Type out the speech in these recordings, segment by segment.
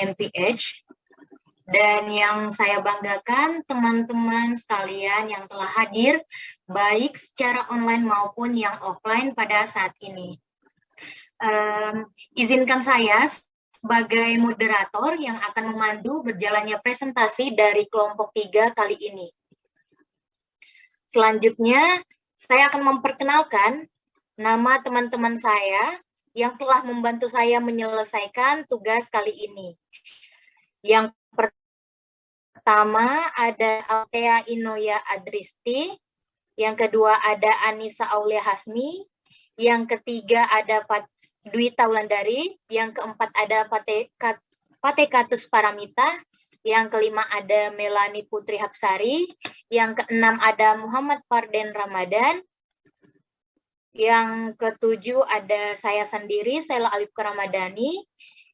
MPH. Dan yang saya banggakan teman-teman sekalian yang telah hadir, baik secara online maupun yang offline pada saat ini. Izinkan saya sebagai moderator yang akan memandu berjalannya presentasi dari kelompok 3 kali ini. Selanjutnya, saya akan memperkenalkan nama teman-teman saya yang telah membantu saya menyelesaikan tugas kali ini. Yang pertama ada Althea Inoya Adristi, yang kedua ada Anissa Aulia Hasmi, yang ketiga ada Dwi Taulandari, yang keempat ada Patekatus Paramita, yang kelima ada Melani Putri Hapsari, yang keenam ada Muhammad Farden Ramadan, yang ketujuh ada saya sendiri, Sela Alif Ramadhani,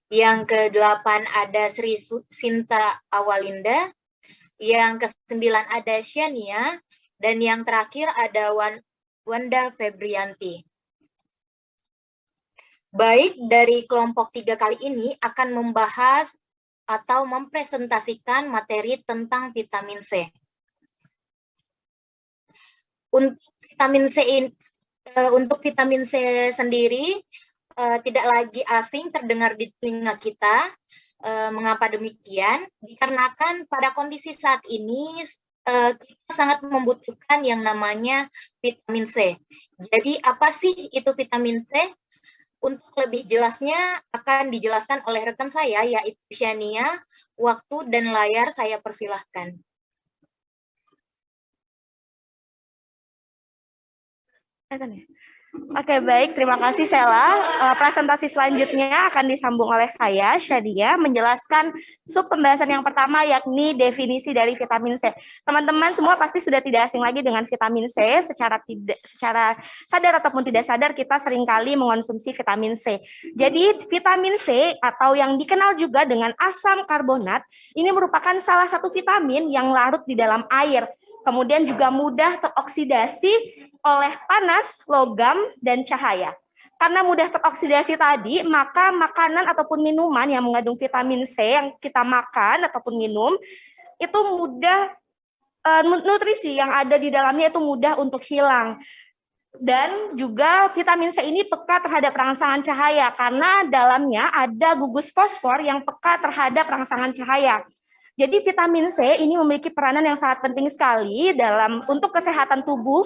yang ke-8 ada Sri Sinta Awalinda, yang ke-9 ada Shania, dan yang terakhir ada Wanda Febrianti. Baik, dari kelompok 3 kali ini akan membahas atau mempresentasikan materi tentang vitamin C. Untuk vitamin C sendiri, tidak lagi asing terdengar di telinga kita. Mengapa demikian? Dikarenakan pada kondisi saat ini kita sangat membutuhkan yang namanya vitamin C. Jadi apa sih itu vitamin C? Untuk lebih jelasnya akan dijelaskan oleh rekan saya, yaitu Shania. Waktu dan layar saya persilahkan. Oke, baik. Terima kasih, Sela. Presentasi selanjutnya akan disambung oleh saya, Shadia, menjelaskan sub pembahasan yang pertama, yakni definisi dari vitamin C. Teman-teman semua pasti sudah tidak asing lagi dengan vitamin C. Secara sadar ataupun tidak sadar, kita seringkali mengonsumsi vitamin C. Jadi, vitamin C atau yang dikenal juga dengan asam karbonat, ini merupakan salah satu vitamin yang larut di dalam air. Kemudian juga mudah teroksidasi oleh panas, logam, dan cahaya. Karena mudah teroksidasi tadi, maka makanan ataupun minuman yang mengandung vitamin C yang kita makan ataupun minum, itu mudah, nutrisi yang ada di dalamnya itu mudah untuk hilang. Dan juga vitamin C ini peka terhadap rangsangan cahaya, karena dalamnya ada gugus fosfor yang peka terhadap rangsangan cahaya. Jadi vitamin C ini memiliki peranan yang sangat penting sekali untuk kesehatan tubuh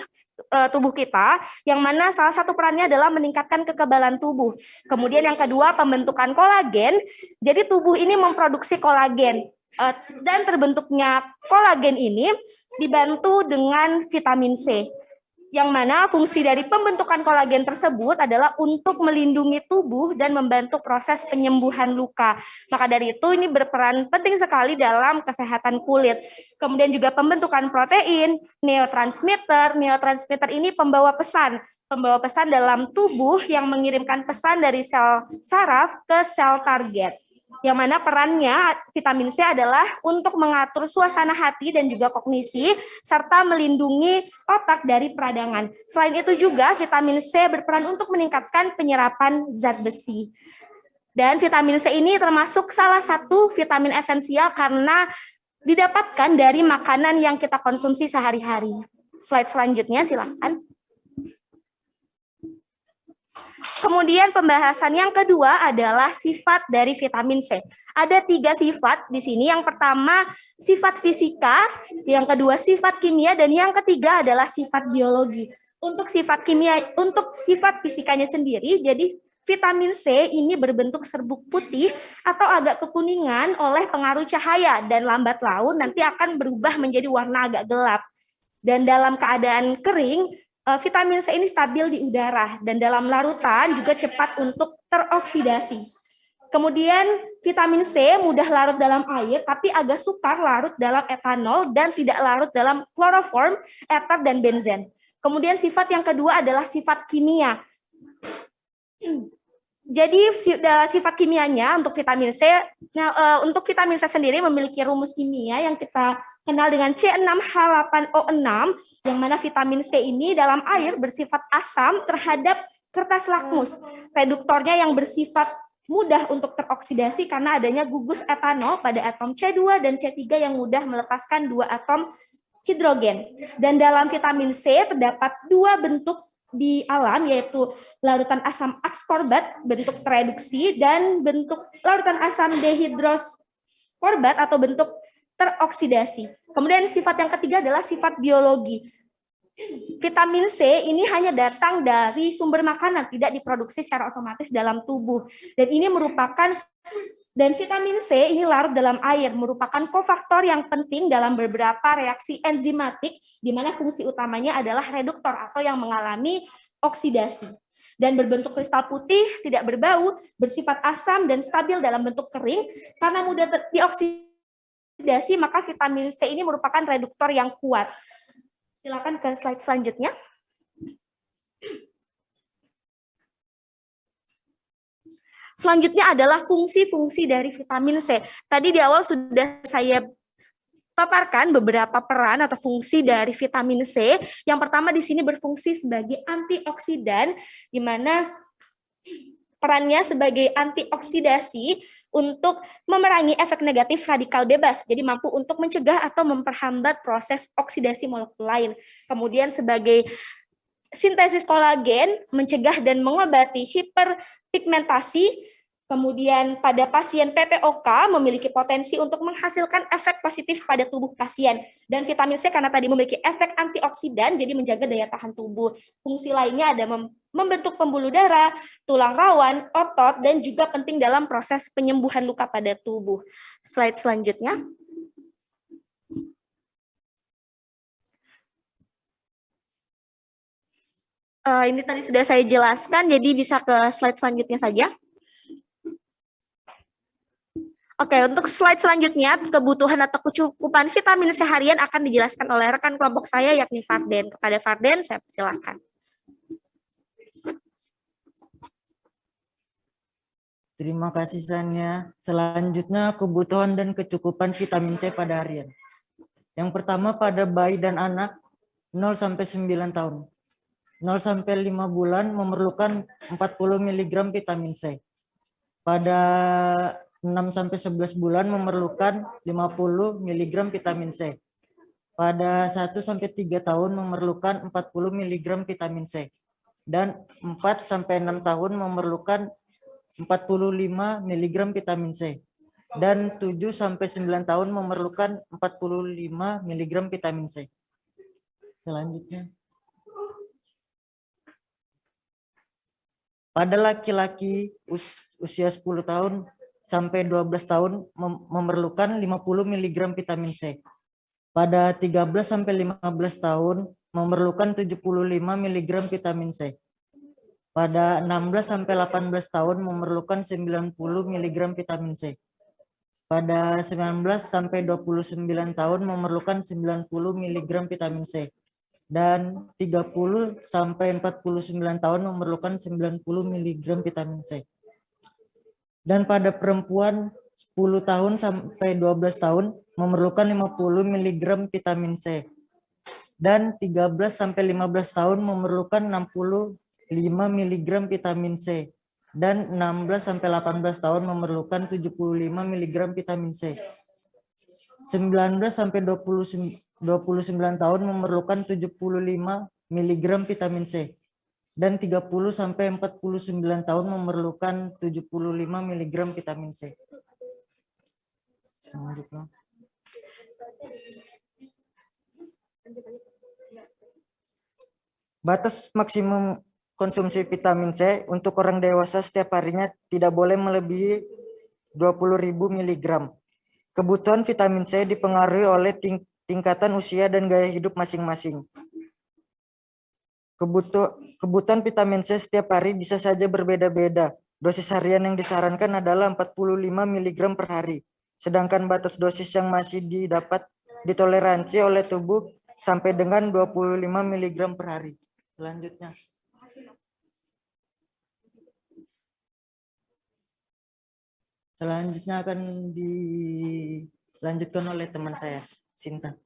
kita, yang mana salah satu perannya adalah meningkatkan kekebalan tubuh. Kemudian yang kedua, pembentukan kolagen. Jadi tubuh ini memproduksi kolagen, dan terbentuknya kolagen ini dibantu dengan vitamin C. Yang mana fungsi dari pembentukan kolagen tersebut adalah untuk melindungi tubuh dan membantu proses penyembuhan luka. Maka dari itu ini berperan penting sekali dalam kesehatan kulit. Kemudian juga pembentukan protein, neurotransmitter. Neurotransmitter ini pembawa pesan dalam tubuh yang mengirimkan pesan dari sel saraf ke sel target. Yang mana perannya vitamin C adalah untuk mengatur suasana hati dan juga kognisi, serta melindungi otak dari peradangan. Selain itu juga vitamin C berperan untuk meningkatkan penyerapan zat besi. Dan vitamin C ini termasuk salah satu vitamin esensial karena didapatkan dari makanan yang kita konsumsi sehari-hari. Slide selanjutnya silakan. Kemudian pembahasan yang kedua adalah sifat dari vitamin C. Ada 3 sifat di sini. Yang pertama sifat fisika, yang kedua sifat kimia, dan yang ketiga adalah sifat biologi. Untuk sifat fisikanya sendiri, jadi vitamin C ini berbentuk serbuk putih atau agak kekuningan oleh pengaruh cahaya, dan lambat laun nanti akan berubah menjadi warna agak gelap. Dan dalam keadaan kering, vitamin C ini stabil di udara, dan dalam larutan juga cepat untuk teroksidasi. Kemudian vitamin C mudah larut dalam air, tapi agak sukar larut dalam etanol dan tidak larut dalam kloroform, eter, dan benzen. Kemudian sifat yang kedua adalah sifat kimia. Jadi sifat kimianya untuk vitamin C, untuk vitamin C sendiri memiliki rumus kimia yang kita kenal dengan C6H8O6, yang mana vitamin C ini dalam air bersifat asam terhadap kertas lakmus. Reduktornya yang bersifat mudah untuk teroksidasi karena adanya gugus etanol pada atom C2 dan C3 yang mudah melepaskan 2 atom hidrogen. Dan dalam vitamin C terdapat 2 bentuk di alam, yaitu larutan asam askorbat bentuk tereduksi dan bentuk larutan asam dehidroskorbat atau bentuk teroksidasi. Kemudian sifat yang ketiga adalah sifat biologi. Vitamin C ini hanya datang dari sumber makanan, tidak diproduksi secara otomatis dalam tubuh. Dan vitamin C ini larut dalam air, merupakan kofaktor yang penting dalam beberapa reaksi enzimatik, di mana fungsi utamanya adalah reduktor atau yang mengalami oksidasi. Dan berbentuk kristal putih, tidak berbau, bersifat asam dan stabil dalam bentuk kering. Karena mudah dioksidasi, maka vitamin C ini merupakan reduktor yang kuat. Silakan ke slide selanjutnya. Selanjutnya adalah fungsi-fungsi dari vitamin C. Tadi di awal sudah saya paparkan beberapa peran atau fungsi dari vitamin C. Yang pertama di sini berfungsi sebagai antioksidan, di mana perannya sebagai antioksidasi untuk memerangi efek negatif radikal bebas, jadi mampu untuk mencegah atau memperhambat proses oksidasi molekul lain. Kemudian sebagai sintesis kolagen, mencegah dan mengobati hiperpigmentasi. Kemudian pada pasien PPOK memiliki potensi untuk menghasilkan efek positif pada tubuh pasien. Dan vitamin C karena tadi memiliki efek antioksidan, jadi menjaga daya tahan tubuh. Fungsi lainnya ada membentuk pembuluh darah, tulang rawan, otot, dan juga penting dalam proses penyembuhan luka pada tubuh. Slide selanjutnya. Ini tadi sudah saya jelaskan, jadi bisa ke slide selanjutnya saja. Oke, untuk slide selanjutnya, kebutuhan atau kecukupan vitamin C harian akan dijelaskan oleh rekan kelompok saya, yakni Farden. Kepada Farden, saya persilahkan. Terima kasih, Sania. Selanjutnya, kebutuhan dan kecukupan vitamin C pada harian. Yang pertama, pada bayi dan anak 0-9 tahun. 0-5 bulan memerlukan 40 mg vitamin C. Pada 6-11 bulan memerlukan 50 mg vitamin C. Pada 1-3 tahun memerlukan 40 mg vitamin C. Dan 4-6 tahun memerlukan 45 mg vitamin C. Dan 7-9 tahun memerlukan 45 mg vitamin C. Selanjutnya. Pada laki-laki usia 10 tahun sampai 12 tahun memerlukan 50 mg vitamin C. Pada 13 sampai 15 tahun memerlukan 75 mg vitamin C. Pada 16 sampai 18 tahun memerlukan 90 mg vitamin C. Pada 19 sampai 29 tahun memerlukan 90 mg vitamin C. Dan 30 sampai 49 tahun memerlukan 90 mg vitamin C. Dan pada perempuan 10 tahun sampai 12 tahun memerlukan 50 mg vitamin C. Dan 13 sampai 15 tahun memerlukan 65 mg vitamin C. Dan 16 sampai 18 tahun memerlukan 75 mg vitamin C. 19 sampai 29 tahun memerlukan 75 mg vitamin C. Dan 30 sampai 49 tahun memerlukan 75 mg vitamin C. Selanjutnya. Batas maksimum konsumsi vitamin C untuk orang dewasa setiap harinya tidak boleh melebihi 20.000 mg. Kebutuhan vitamin C dipengaruhi oleh tingkatan usia dan gaya hidup masing-masing. Kebutuhan vitamin C setiap hari bisa saja berbeda-beda. Dosis harian yang disarankan adalah 45 mg per hari. Sedangkan batas dosis yang masih didapat ditoleransi oleh tubuh sampai dengan 25 mg per hari. Selanjutnya. Selanjutnya akan dilanjutkan oleh teman saya, Sinta.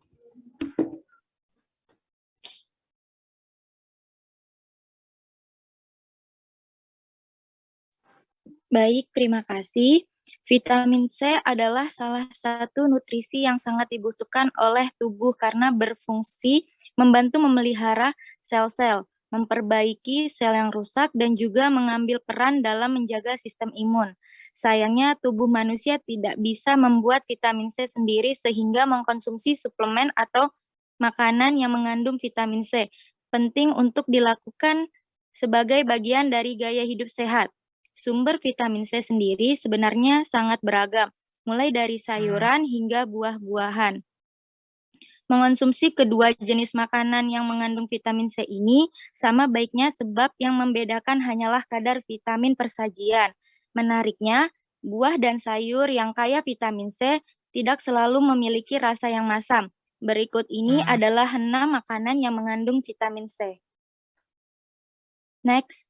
Baik, terima kasih. Vitamin C adalah salah satu nutrisi yang sangat dibutuhkan oleh tubuh karena berfungsi membantu memelihara sel-sel, memperbaiki sel yang rusak, dan juga mengambil peran dalam menjaga sistem imun. Sayangnya, tubuh manusia tidak bisa membuat vitamin C sendiri sehingga mengkonsumsi suplemen atau makanan yang mengandung vitamin C. Penting untuk dilakukan sebagai bagian dari gaya hidup sehat. Sumber vitamin C sendiri sebenarnya sangat beragam, mulai dari sayuran hingga buah-buahan. Mengonsumsi kedua jenis makanan yang mengandung vitamin C ini sama baiknya, sebab yang membedakan hanyalah kadar vitamin persajian. Menariknya, buah dan sayur yang kaya vitamin C tidak selalu memiliki rasa yang masam. Berikut ini adalah 6 makanan yang mengandung vitamin C. Next.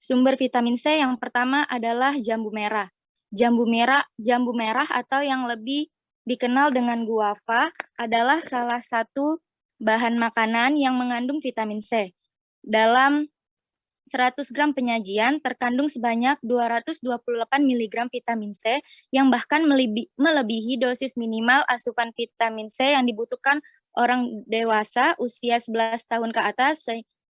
Sumber vitamin C yang pertama adalah jambu merah. Jambu merah atau yang lebih dikenal dengan guava adalah salah satu bahan makanan yang mengandung vitamin C. Dalam 100 gram penyajian terkandung sebanyak 228 mg vitamin C yang bahkan melebihi dosis minimal asupan vitamin C yang dibutuhkan orang dewasa usia 11 tahun ke atas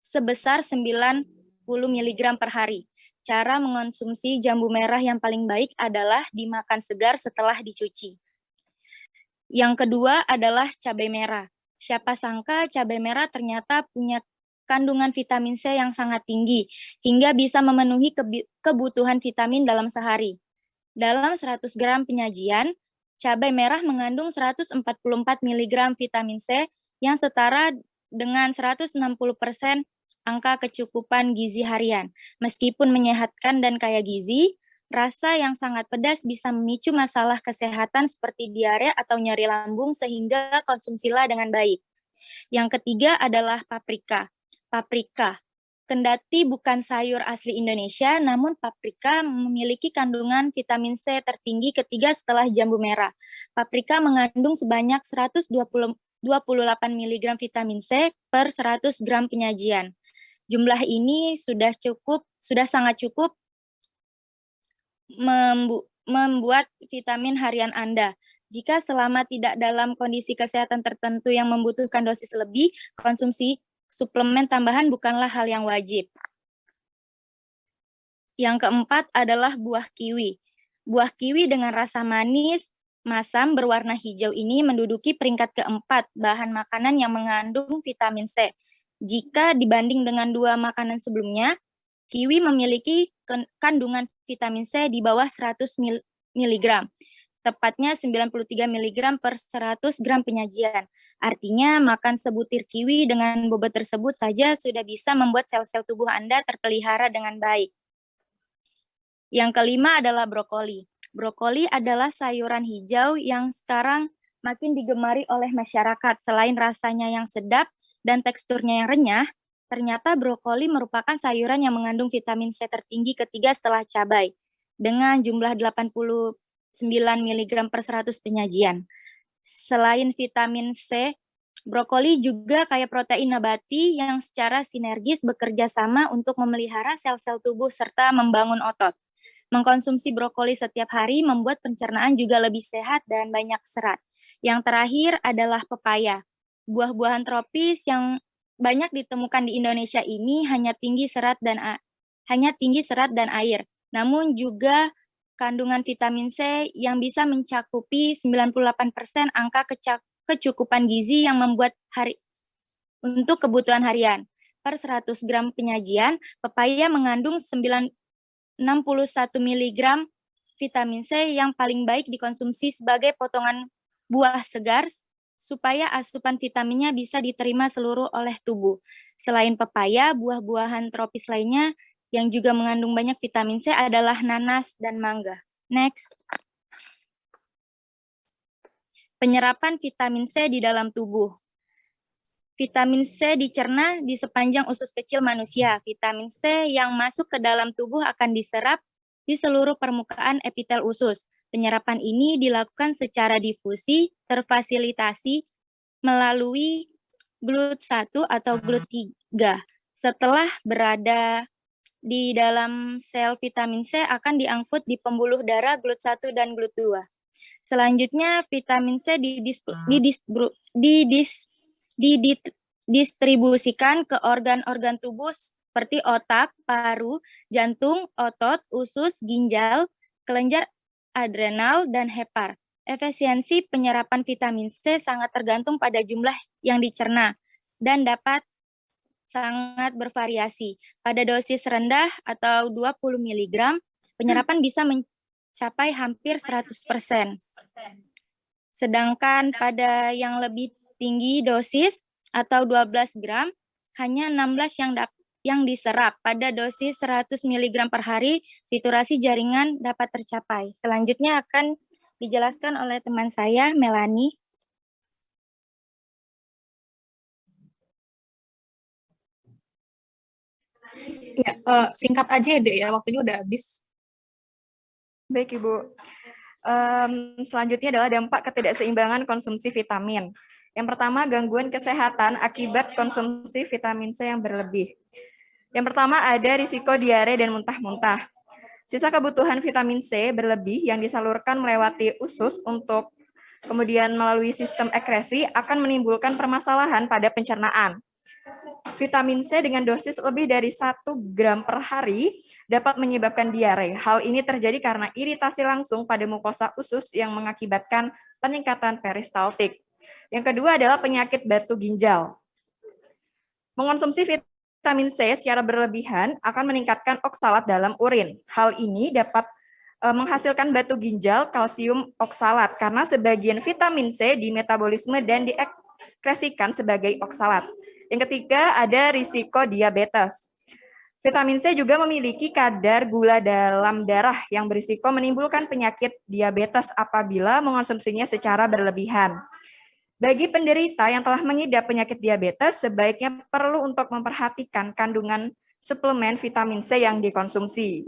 sebesar 90 mg per hari. Cara mengonsumsi jambu merah yang paling baik adalah dimakan segar setelah dicuci. Yang kedua adalah cabai merah. Siapa sangka cabai merah ternyata punya kandungan vitamin C yang sangat tinggi, hingga bisa memenuhi kebutuhan vitamin dalam sehari. Dalam 100 gram penyajian, cabai merah mengandung 144 mg vitamin C yang setara dengan 160% angka kecukupan gizi harian. Meskipun menyehatkan dan kaya gizi, rasa yang sangat pedas bisa memicu masalah kesehatan seperti diare atau nyeri lambung, sehingga konsumsilah dengan baik. Yang ketiga adalah paprika. Kendati bukan sayur asli Indonesia, namun paprika memiliki kandungan vitamin C tertinggi ketiga setelah jambu merah. Paprika mengandung sebanyak 128 mg vitamin C per 100 gram penyajian. Jumlah ini sudah sangat cukup membuat vitamin harian Anda. Jika selama tidak dalam kondisi kesehatan tertentu yang membutuhkan dosis lebih, konsumsi suplemen tambahan bukanlah hal yang wajib. Yang keempat adalah buah kiwi. Buah kiwi dengan rasa manis, masam, berwarna hijau ini menduduki peringkat keempat bahan makanan yang mengandung vitamin C. Jika dibanding dengan dua makanan sebelumnya, kiwi memiliki kandungan vitamin C di bawah 100 mg, tepatnya 93 mg per 100 gram penyajian. Artinya, makan sebutir kiwi dengan bobot tersebut saja sudah bisa membuat sel-sel tubuh Anda terpelihara dengan baik. Yang kelima adalah brokoli. Brokoli adalah sayuran hijau yang sekarang makin digemari oleh masyarakat. Selain rasanya yang sedap dan teksturnya yang renyah, ternyata brokoli merupakan sayuran yang mengandung vitamin C tertinggi ketiga setelah cabai, dengan jumlah 89 mg per 100 penyajian. Selain vitamin C, brokoli juga kaya protein nabati yang secara sinergis bekerja sama untuk memelihara sel-sel tubuh serta membangun otot. Mengkonsumsi brokoli setiap hari membuat pencernaan juga lebih sehat dan banyak serat. Yang terakhir adalah pepaya. Buah-buahan tropis yang banyak ditemukan di Indonesia ini hanya tinggi serat dan air, namun juga kandungan vitamin C yang bisa mencakupi 98% angka kecukupan gizi yang membuat untuk kebutuhan harian. Per 100 gram penyajian, pepaya mengandung 61 mg vitamin C yang paling baik dikonsumsi sebagai potongan buah segar supaya asupan vitaminnya bisa diterima seluruh oleh tubuh. Selain pepaya, buah-buahan tropis lainnya yang juga mengandung banyak vitamin C adalah nanas dan mangga. Next. Penyerapan vitamin C di dalam tubuh. Vitamin C dicerna di sepanjang usus kecil manusia. Vitamin C yang masuk ke dalam tubuh akan diserap di seluruh permukaan epitel usus. Penyerapan ini dilakukan secara difusi, terfasilitasi melalui GLUT1 atau GLUT3. setelah berada di dalam sel vitamin C akan diangkut di pembuluh darah GLUT1 dan GLUT2. Selanjutnya, vitamin C didistribusikan ke organ-organ tubuh seperti otak, paru, jantung, otot, usus, ginjal, kelenjar adrenal, dan hepar. Efisiensi penyerapan vitamin C sangat tergantung pada jumlah yang dicerna dan dapat sangat bervariasi. Pada dosis rendah atau 20 mg, penyerapan bisa mencapai hampir 100%. Sedangkan pada yang lebih tinggi dosis atau 12 gram, hanya 16 yang diserap. Pada dosis 100 mg per hari, saturasi jaringan dapat tercapai. Selanjutnya akan dijelaskan oleh teman saya, Melanie. Ya, singkat aja ya, Dek, ya, waktunya udah habis. Baik, Ibu. Selanjutnya adalah dampak ketidakseimbangan konsumsi vitamin. Yang pertama, gangguan kesehatan akibat konsumsi vitamin C yang berlebih. Yang pertama, ada risiko diare dan muntah-muntah. Sisa kebutuhan vitamin C berlebih yang disalurkan melewati usus untuk kemudian melalui sistem ekskresi akan menimbulkan permasalahan pada pencernaan. Vitamin C dengan dosis lebih dari 1 gram per hari dapat menyebabkan diare. Hal ini terjadi karena iritasi langsung pada mukosa usus yang mengakibatkan peningkatan peristaltik. Yang kedua adalah penyakit batu ginjal. Mengonsumsi vitamin C secara berlebihan akan meningkatkan oksalat dalam urin. Hal ini dapat menghasilkan batu ginjal kalsium oksalat karena sebagian vitamin C dimetabolisme dan diekskresikan sebagai oksalat. Yang ketiga, ada risiko diabetes. Vitamin C juga memiliki kadar gula dalam darah yang berisiko menimbulkan penyakit diabetes apabila mengonsumsinya secara berlebihan. Bagi penderita yang telah mengidap penyakit diabetes, sebaiknya perlu untuk memperhatikan kandungan suplemen vitamin C yang dikonsumsi.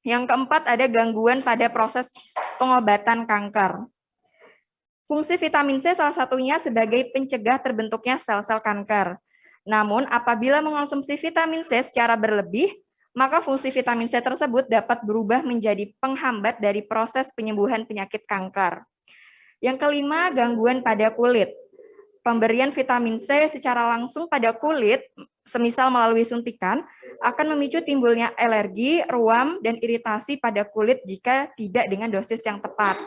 Yang keempat, ada gangguan pada proses pengobatan kanker. Fungsi vitamin C salah satunya sebagai pencegah terbentuknya sel-sel kanker. Namun, apabila mengonsumsi vitamin C secara berlebih, maka fungsi vitamin C tersebut dapat berubah menjadi penghambat dari proses penyembuhan penyakit kanker. Yang kelima, gangguan pada kulit. Pemberian vitamin C secara langsung pada kulit, semisal melalui suntikan, akan memicu timbulnya alergi, ruam, dan iritasi pada kulit jika tidak dengan dosis yang tepat.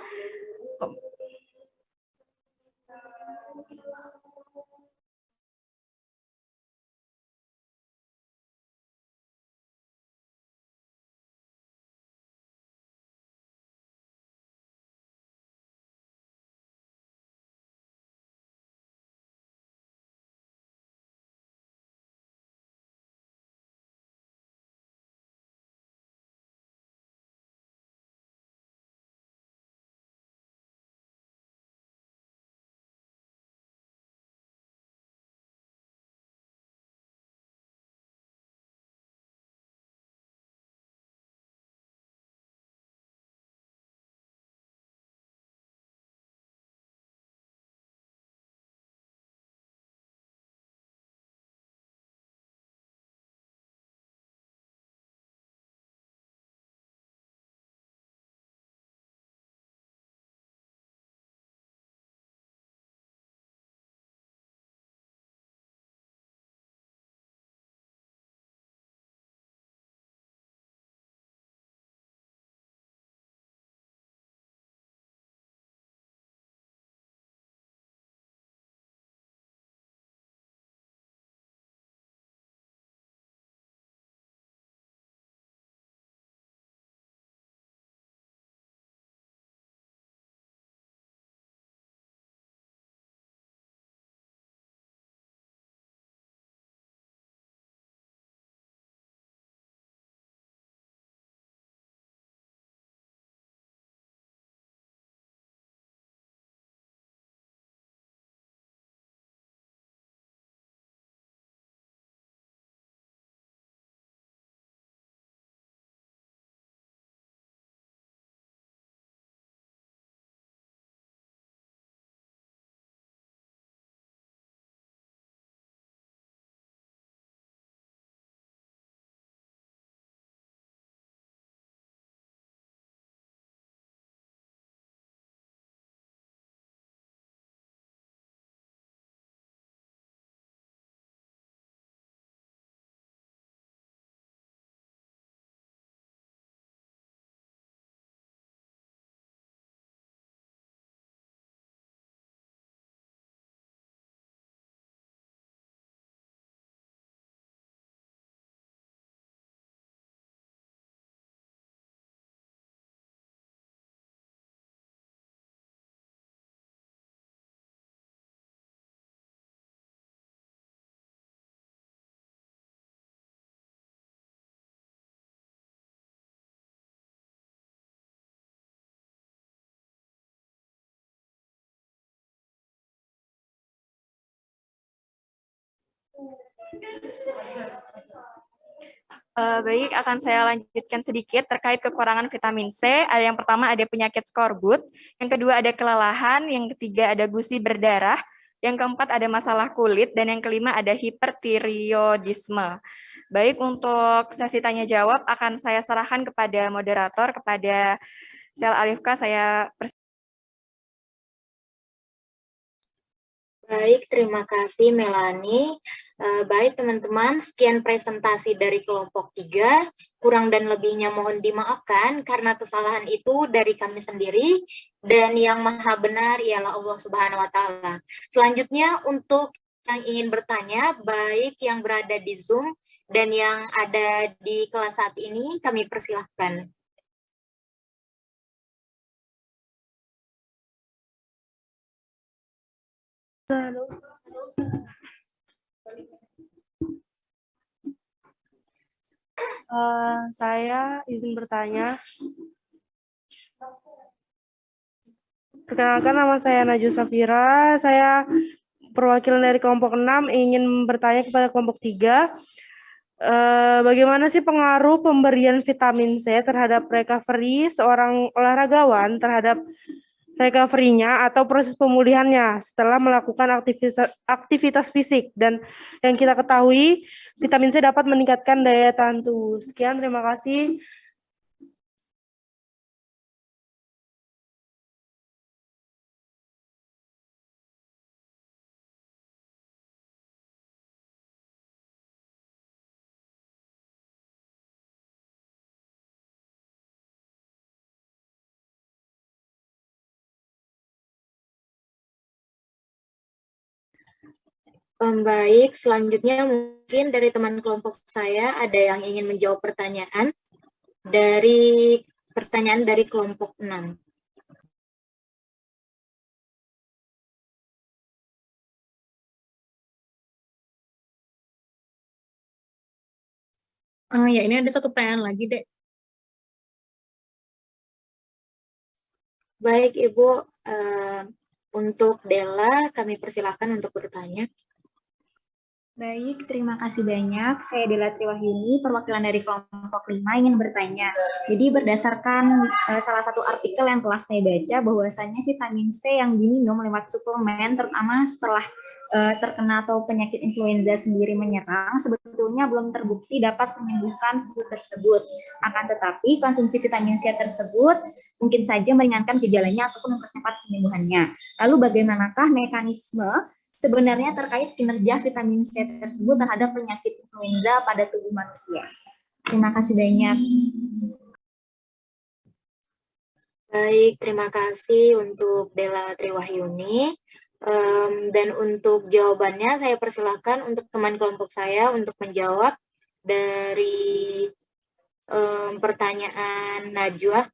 Baik, akan saya lanjutkan sedikit terkait kekurangan vitamin C. Ada yang pertama ada penyakit skorbut, yang kedua ada kelelahan, yang ketiga ada gusi berdarah, yang keempat ada masalah kulit, dan yang kelima ada hipertiroidisme. Baik, untuk sesi tanya jawab akan saya serahkan kepada moderator, kepada Sel Alifka, saya Baik, terima kasih Melani. Baik teman-teman, sekian presentasi dari kelompok 3. Kurang dan lebihnya mohon dimaafkan karena kesalahan itu dari kami sendiri dan yang maha benar ialah Allah Subhanahu wa taala. Selanjutnya untuk yang ingin bertanya, baik yang berada di Zoom dan yang ada di kelas saat ini, kami persilahkan. Saya izin bertanya. Perkenalkan, nama saya Najwa Safira. Saya perwakilan dari kelompok 6 ingin bertanya kepada kelompok 3. Bagaimana sih pengaruh pemberian vitamin C terhadap recovery seorang olahragawan terhadap recovery-nya atau proses pemulihannya setelah melakukan aktivitas fisik, dan yang kita ketahui vitamin C dapat meningkatkan daya tahan tubuh. Sekian, terima kasih. Baik, selanjutnya mungkin dari teman kelompok saya ada yang ingin menjawab pertanyaan dari kelompok 6. Ya, ini ada satu pertanyaan lagi, Dek. Baik, Ibu. Untuk Della, kami persilahkan untuk bertanya. Baik, terima kasih banyak. Saya Della Triwahyuni, perwakilan dari kelompok 5 ingin bertanya. Jadi berdasarkan salah satu artikel yang telah saya baca, bahwasanya vitamin C yang diminum lewat suplemen, terutama setelah terkena atau penyakit influenza sendiri menyerang, sebetulnya belum terbukti dapat menyembuhkan flu tersebut. Akan tetapi konsumsi vitamin C tersebut mungkin saja meringankan gejalanya ataupun mempercepat penyembuhannya. Lalu bagaimanakah mekanisme sebenarnya terkait kinerja vitamin C tersebut terhadap penyakit influenza pada tubuh manusia? Terima kasih banyak. Baik, terima kasih untuk Della Triwahyuni. Dan untuk jawabannya saya persilahkan untuk teman kelompok saya untuk menjawab dari pertanyaan Najwa.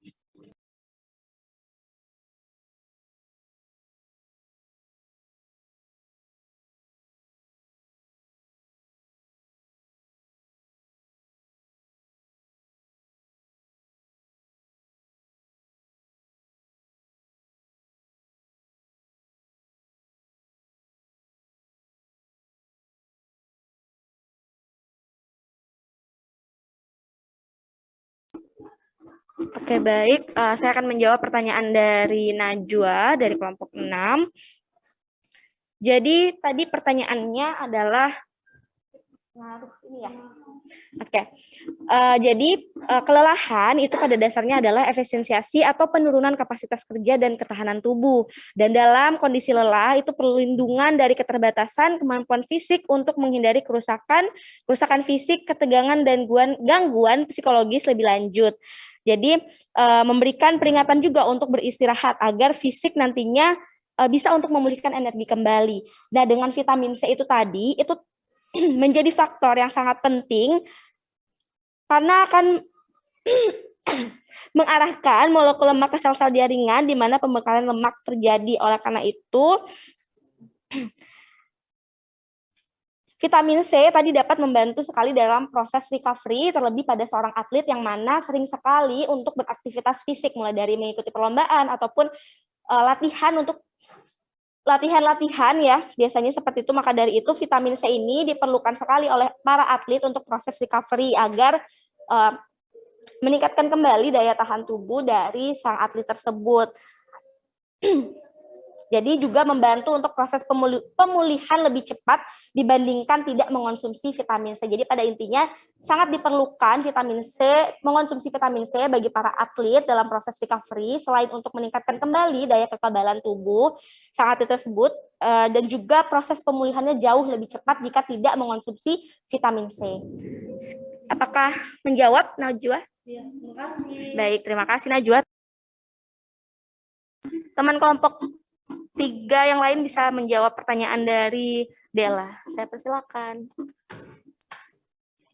Oke, baik. Saya akan menjawab pertanyaan dari Najwa dari kelompok 6. Jadi tadi pertanyaannya adalah ini ya. Oke. Jadi kelelahan itu pada dasarnya adalah efisiensi atau penurunan kapasitas kerja dan ketahanan tubuh. Dan dalam kondisi lelah itu perlindungan dari keterbatasan kemampuan fisik untuk menghindari kerusakan fisik, ketegangan dan gangguan psikologis lebih lanjut. Jadi memberikan peringatan juga untuk beristirahat agar fisik nantinya bisa untuk memulihkan energi kembali. Nah, dengan vitamin C itu tadi itu menjadi faktor yang sangat penting karena akan mengarahkan molekul lemak ke sel-sel jaringan di mana pembekalan lemak terjadi. Oleh karena itu, vitamin C tadi dapat membantu sekali dalam proses recovery, terlebih pada seorang atlet yang mana sering sekali untuk beraktivitas fisik, mulai dari mengikuti perlombaan ataupun latihan untuk latihan-latihan ya, biasanya seperti itu. Maka dari itu vitamin C ini diperlukan sekali oleh para atlet untuk proses recovery agar meningkatkan kembali daya tahan tubuh dari sang atlet tersebut. Jadi juga membantu untuk proses pemulihan lebih cepat dibandingkan tidak mengonsumsi vitamin C. Jadi pada intinya sangat diperlukan vitamin C, mengonsumsi vitamin C bagi para atlet dalam proses recovery selain untuk meningkatkan kembali daya kekebalan tubuh sang atlet tersebut dan juga proses pemulihannya jauh lebih cepat jika tidak mengonsumsi vitamin C. Apakah menjawab, Najwa? Iya, terima kasih. Baik, terima kasih Najwa. Teman kelompok 3 yang lain bisa menjawab pertanyaan dari Della. Saya persilakan.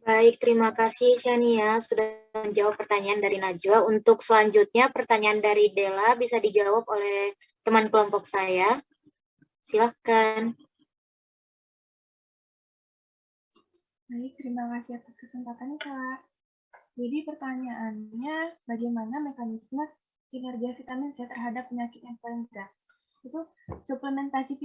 Baik, terima kasih Shania sudah menjawab pertanyaan dari Najwa. Untuk selanjutnya pertanyaan dari Della bisa dijawab oleh teman kelompok saya. Silakan. Baik, terima kasih atas kesempatannya, Kak. Jadi pertanyaannya, bagaimana mekanisme kinerja vitamin C terhadap penyakit influenza? Itu suplementasi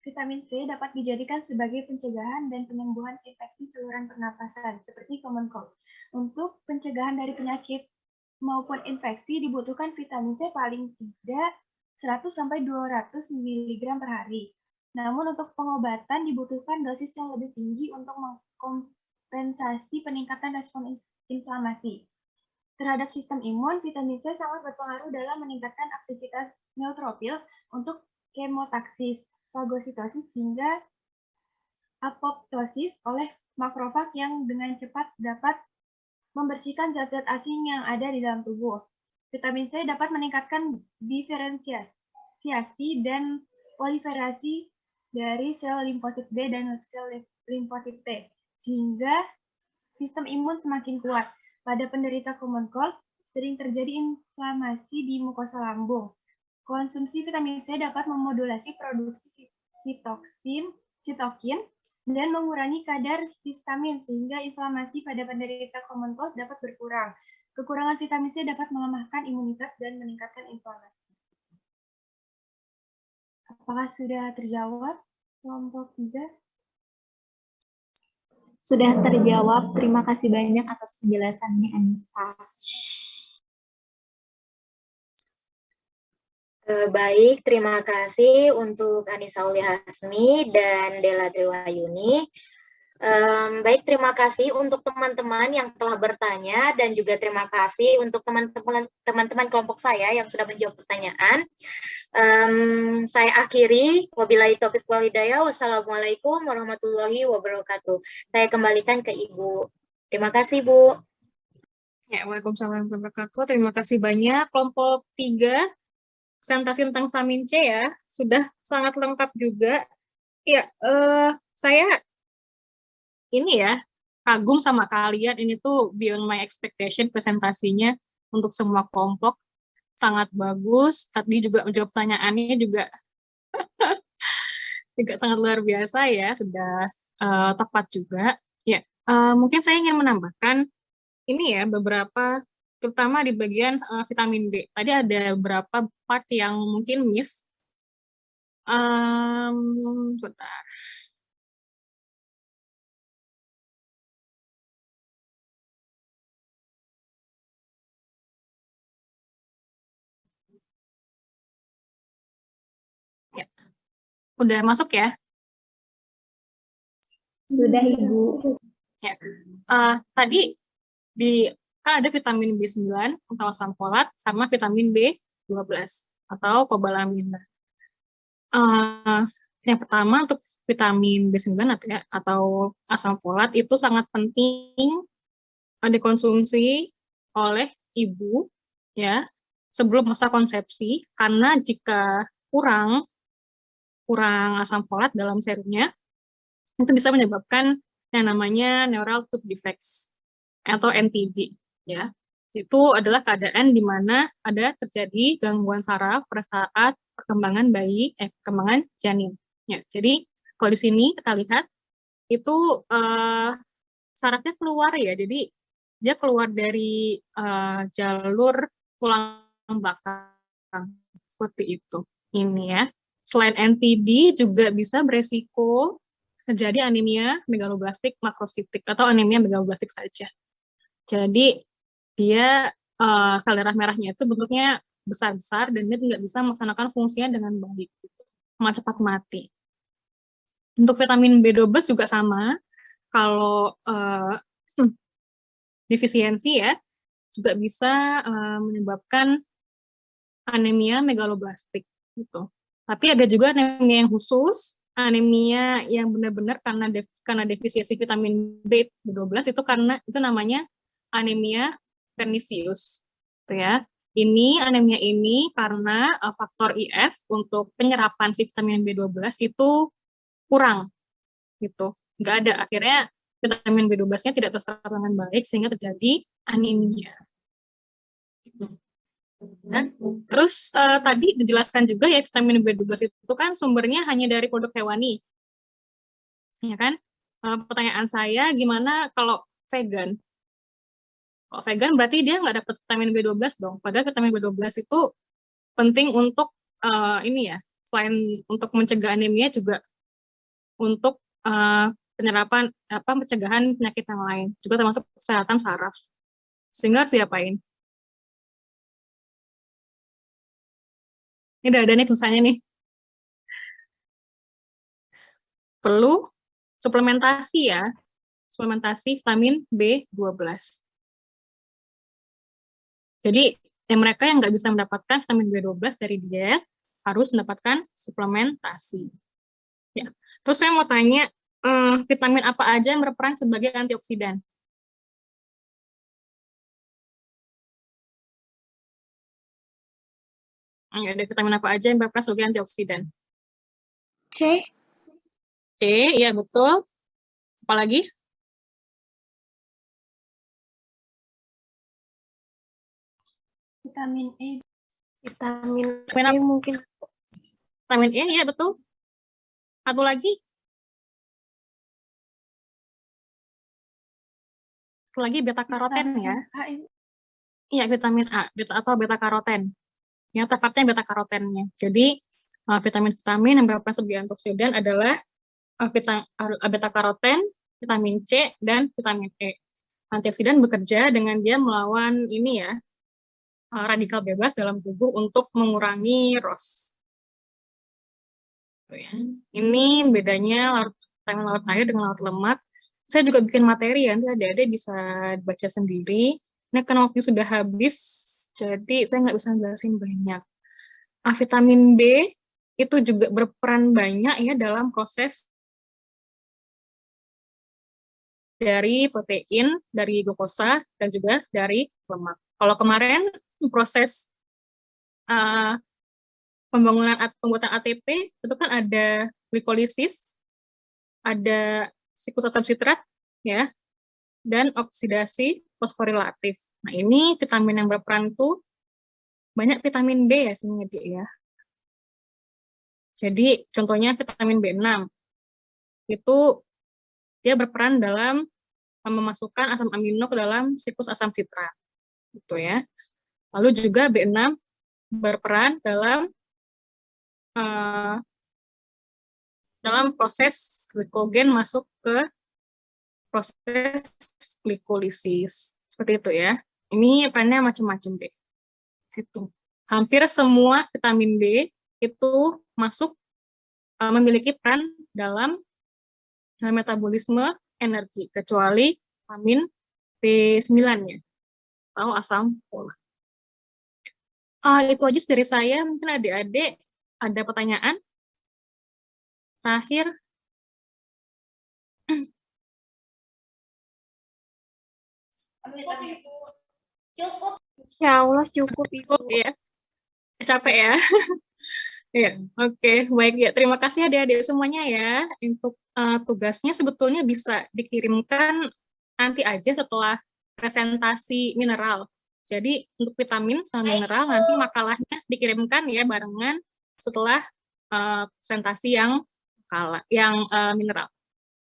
vitamin C dapat dijadikan sebagai pencegahan dan penyembuhan infeksi saluran pernapasan seperti common cold. Untuk pencegahan dari penyakit maupun infeksi dibutuhkan vitamin C paling tidak 100 sampai 200 mg per hari. Namun untuk pengobatan dibutuhkan dosis yang lebih tinggi untuk mengkompensasi peningkatan respon inflamasi. Terhadap sistem imun, vitamin C sangat berpengaruh dalam meningkatkan aktivitas neutrofil untuk kemotaksis, fagositosis hingga apoptosis oleh makrofag yang dengan cepat dapat membersihkan zat-zat asing yang ada di dalam tubuh. Vitamin C dapat meningkatkan diferensiasi dan proliferasi dari sel limfosit B dan sel limfosit T, sehingga sistem imun semakin kuat. Pada penderita common cold, sering terjadi inflamasi di mukosa lambung. Konsumsi vitamin C dapat memodulasi produksi sitokin dan mengurangi kadar histamin sehingga inflamasi pada penderita common cold dapat berkurang. Kekurangan vitamin C dapat melemahkan imunitas dan meningkatkan inflamasi. Apakah sudah terjawab kelompok 3? Sudah terjawab. Terima kasih banyak atas penjelasannya, Anissa. Baik, terima kasih untuk Anissa Uli Hasmi dan Della Triwayuni. Baik, terima kasih untuk teman-teman yang telah bertanya dan juga terima kasih untuk teman-teman kelompok saya yang sudah menjawab pertanyaan. Saya akhiri, wabillahi taufiq wal hidayah, wassalamualaikum warahmatullahi wabarakatuh. Saya kembalikan ke Ibu. Terima kasih, Bu. Ya, waalaikumsalam warahmatullahi wabarakatuh. Terima kasih banyak kelompok 3. Presentasi tentang vitamin C ya, sudah sangat lengkap juga. Ya, saya ini ya, kagum sama kalian, ini tuh beyond my expectation presentasinya untuk semua kelompok, sangat bagus. Tadi juga menjawab pertanyaannya juga sangat luar biasa ya, sudah tepat juga. Ya, mungkin saya ingin menambahkan ini ya, beberapa, terutama di bagian vitamin D. Tadi ada beberapa part yang mungkin miss. Bentar. Ya. Udah masuk ya? Sudah, Ibu. Ya. Tadi kan ada vitamin B9 atau asam folat sama vitamin B12 atau kobalamina. Yang pertama untuk vitamin B9 atau asam folat itu sangat penting dikonsumsi oleh ibu ya sebelum masa konsepsi, karena jika kurang asam folat dalam serumnya itu bisa menyebabkan yang namanya neural tube defects atau NTD ya. Itu adalah keadaan di mana ada terjadi gangguan saraf pada saat perkembangan perkembangan janin. Ya, jadi kalau di sini kita lihat itu sarafnya keluar ya, jadi dia keluar dari jalur tulang belakang seperti itu. Ini ya. Selain NTD juga bisa beresiko terjadi anemia megaloblastik makrositik atau anemia megaloblastik saja. Jadi dia sel darah merahnya itu bentuknya besar-besar dan dia tidak bisa melaksanakan fungsinya dengan baik, malah cepat mati. Untuk vitamin B12 juga sama, kalau defisiensi ya, juga bisa menyebabkan anemia megaloblastik gitu. Tapi ada juga anemia yang khusus, anemia yang benar-benar karena defisiensi vitamin B12 itu karena itu namanya anemia pernicious, gitu ya. Ini anemia ini karena faktor IF untuk penyerapan si vitamin B12 itu kurang, gitu. Nggak ada, akhirnya vitamin B12-nya tidak terserap dengan baik sehingga terjadi anemia. Nah, terus tadi dijelaskan juga ya vitamin B12 itu kan sumbernya hanya dari produk hewani, ya kan? Pertanyaan saya, gimana kalau vegan? Kalau vegan berarti dia nggak dapat vitamin B12 dong. Padahal vitamin B12 itu penting untuk ini ya, selain untuk mencegah anemia juga untuk penyerapan pencegahan penyakit yang lain, juga termasuk kesehatan saraf. Sehingga harus diapain? Ini udah ada nih tulisannya nih. Perlu suplementasi ya, suplementasi vitamin B12. Jadi mereka yang nggak bisa mendapatkan vitamin B12 dari diet harus mendapatkan suplementasi. Ya. Terus saya mau tanya, vitamin apa aja yang berperan sebagai antioksidan? Ada vitamin apa aja yang berperan sebagai antioksidan? C. C, iya betul. Apalagi? Vitamin E. Vitamin Vitamin E mungkin. Vitamin E, iya betul. Satu lagi? Satu lagi beta karoten ya. Iya, vitamin A atau beta karoten. Ya, tepatnya beta karotennya. Jadi vitamin-vitamin yang berperan sebagai antioksidan adalah beta karoten, vitamin C, dan vitamin E. Antioksidan bekerja dengan dia melawan ini ya, radikal bebas dalam tubuh untuk mengurangi ROS. Ya. Ini bedanya vitamin larut air dengan larut lemak. Saya juga bikin materi ya, nanti adik-adik bisa baca sendiri. Nah, karena waktu sudah habis, jadi saya nggak bisa jelasin banyak. Vitamin B itu juga berperan banyak ya dalam proses dari protein, dari glukosa, dan juga dari lemak. Kalau kemarin proses pembuatan ATP itu kan ada glikolisis, ada siklus asam sitrat, ya, dan oksidasi fosforilatif. Nah, ini vitamin yang berperan tuh banyak vitamin B ya sebenarnya ya. Jadi contohnya vitamin B6 itu dia berperan dalam memasukkan asam amino ke dalam siklus asam sitrat, gitu ya. Lalu juga B6 berperan dalam proses glikogen masuk ke proses glikolisis, seperti itu ya. Ini perannya macam-macam deh. Situ. Hampir semua vitamin B itu masuk memiliki peran dalam metabolisme energi, kecuali vitamin B9-nya, atau asam folat. Itu aja dari saya. Mungkin adik-adik ada pertanyaan? Terakhir. Cukup. Ya Allah, cukup Ibu. Ya. Capek ya? Ya, oke. Baik ya. Terima kasih adik-adik semuanya ya. Untuk tugasnya sebetulnya bisa dikirimkan nanti aja setelah presentasi mineral. Jadi untuk vitamin sama mineral nanti makalahnya dikirimkan ya barengan setelah presentasi yang mineral.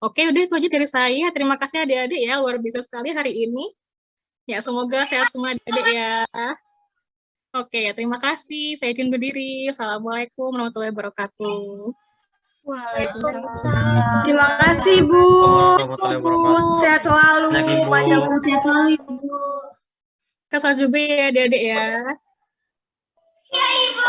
Oke, udah itu aja dari saya. Terima kasih adik-adik ya, luar biasa sekali hari ini. Ya, semoga sehat semua adik-adik ya. Oke, terima kasih. Saya izin berdiri. Assalamualaikum warahmatullahi wabarakatuh. Waalaikumsalam. Terima kasih, Bu. Warahmatullahi wabarakatuh. Sehat selalu. Lagi, Bu. Panjang umur. Sehat selalu, Ibu. Kesal juga ya adik-adik ya. Ya, Ibu.